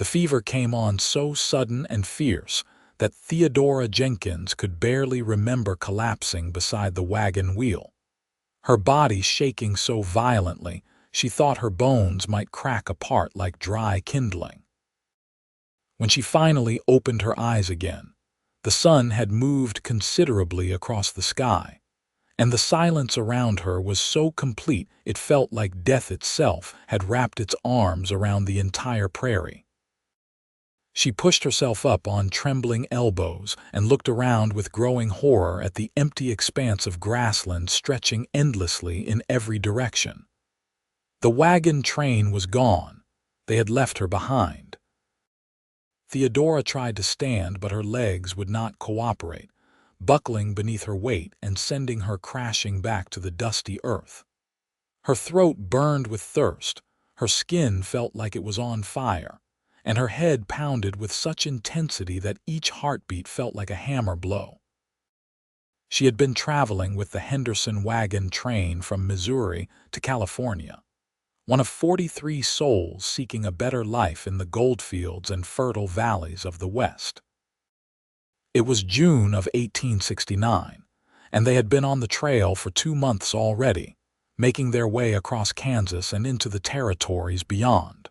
The fever came on so sudden and fierce that Theodora Jenkins could barely remember collapsing beside the wagon wheel. Her body shaking so violently, she thought her bones might crack apart like dry kindling. When she finally opened her eyes again, the sun had moved considerably across the sky, and the silence around her was so complete it felt like death itself had wrapped its arms around the entire prairie. She pushed herself up on trembling elbows and looked around with growing horror at the empty expanse of grassland stretching endlessly in every direction. The wagon train was gone. They had left her behind. Theodora tried to stand, but her legs would not cooperate, buckling beneath her weight and sending her crashing back to the dusty earth. Her throat burned with thirst, her skin felt like it was on fire, and her head pounded with such intensity that each heartbeat felt like a hammer blow. She had been traveling with the Henderson wagon train from Missouri to California, one of 43 souls seeking a better life in the goldfields and fertile valleys of the West. It was June of 1869, and they had been on the trail for 2 months already, making their way across Kansas and into the territories beyond.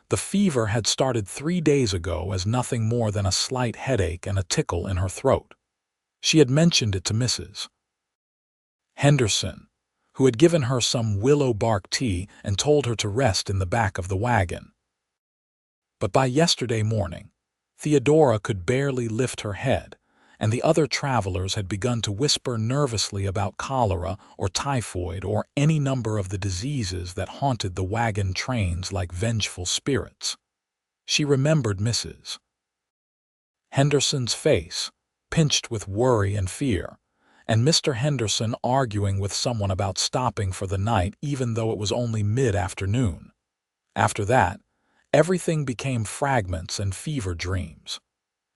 The fever had started 3 days ago as nothing more than a slight headache and a tickle in her throat. She had mentioned it to Mrs. Henderson, who had given her some willow bark tea and told her to rest in the back of the wagon. But by yesterday morning, Theodora could barely lift her head, and the other travelers had begun to whisper nervously about cholera or typhoid or any number of the diseases that haunted the wagon trains like vengeful spirits. She remembered Mrs. Henderson's face, pinched with worry and fear, and Mr. Henderson arguing with someone about stopping for the night even though it was only mid-afternoon. After that, everything became fragments and fever dreams.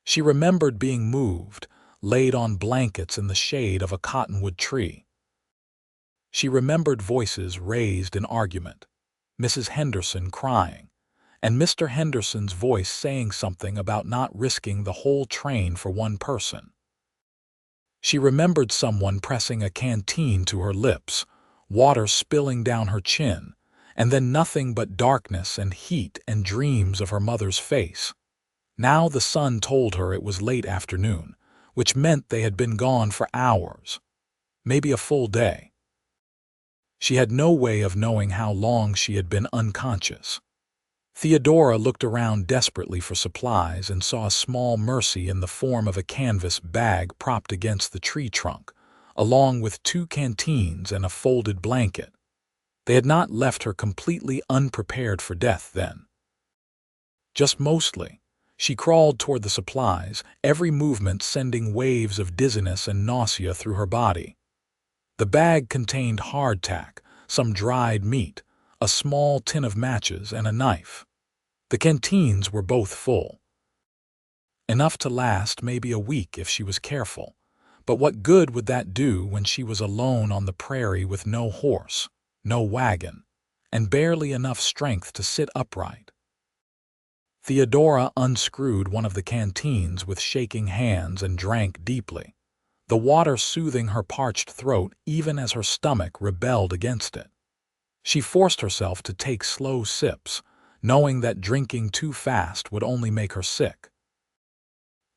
She remembered being moved, laid on blankets in the shade of a cottonwood tree. She remembered voices raised in argument, Mrs. Henderson crying, and Mr. Henderson's voice saying something about not risking the whole train for one person. She remembered someone pressing a canteen to her lips, water spilling down her chin, and then nothing but darkness and heat and dreams of her mother's face. Now the sun told her it was late afternoon, which meant they had been gone for hours, maybe a full day. She had no way of knowing how long she had been unconscious. Theodora looked around desperately for supplies and saw a small mercy in the form of a canvas bag propped against the tree trunk, along with 2 canteens and a folded blanket. They had not left her completely unprepared for death then. Just mostly. She crawled toward the supplies, every movement sending waves of dizziness and nausea through her body. The bag contained hardtack, some dried meat, a small tin of matches, and a knife. The canteens were both full. Enough to last maybe a week if she was careful, but what good would that do when she was alone on the prairie with no horse, no wagon, and barely enough strength to sit upright? Theodora unscrewed one of the canteens with shaking hands and drank deeply, the water soothing her parched throat even as her stomach rebelled against it. She forced herself to take slow sips, knowing that drinking too fast would only make her sick.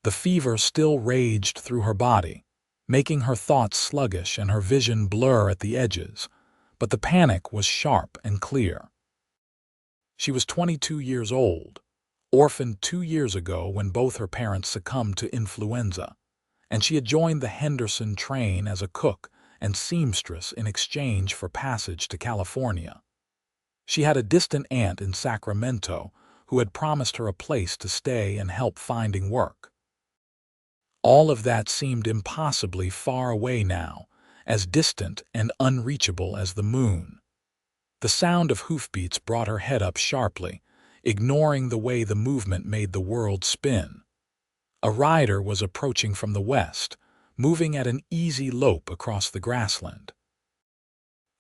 The fever still raged through her body, making her thoughts sluggish and her vision blur at the edges, but the panic was sharp and clear. She was 22 years old, orphaned 2 years ago when both her parents succumbed to influenza, and she had joined the Henderson train as a cook and seamstress in exchange for passage to California. She had a distant aunt in Sacramento who had promised her a place to stay and help finding work. All of that seemed impossibly far away now, as distant and unreachable as the moon. The sound of hoofbeats brought her head up sharply, ignoring the way the movement made the world spin. A rider was approaching from the west, moving at an easy lope across the grassland.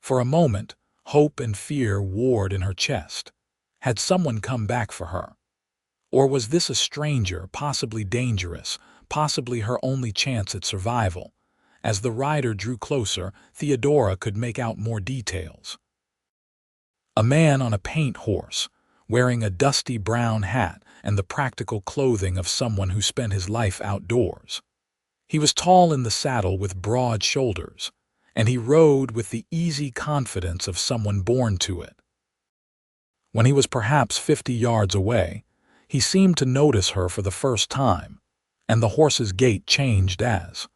For a moment, hope and fear warred in her chest. Had someone come back for her? Or was this a stranger, possibly dangerous, possibly her only chance at survival? As the rider drew closer, Theodora could make out more details. A man on a paint horse, wearing a dusty brown hat and the practical clothing of someone who spent his life outdoors. He was tall in the saddle with broad shoulders, and he rode with the easy confidence of someone born to it. When he was perhaps 50 yards away, he seemed to notice her for the first time, and the horse's gait changed as,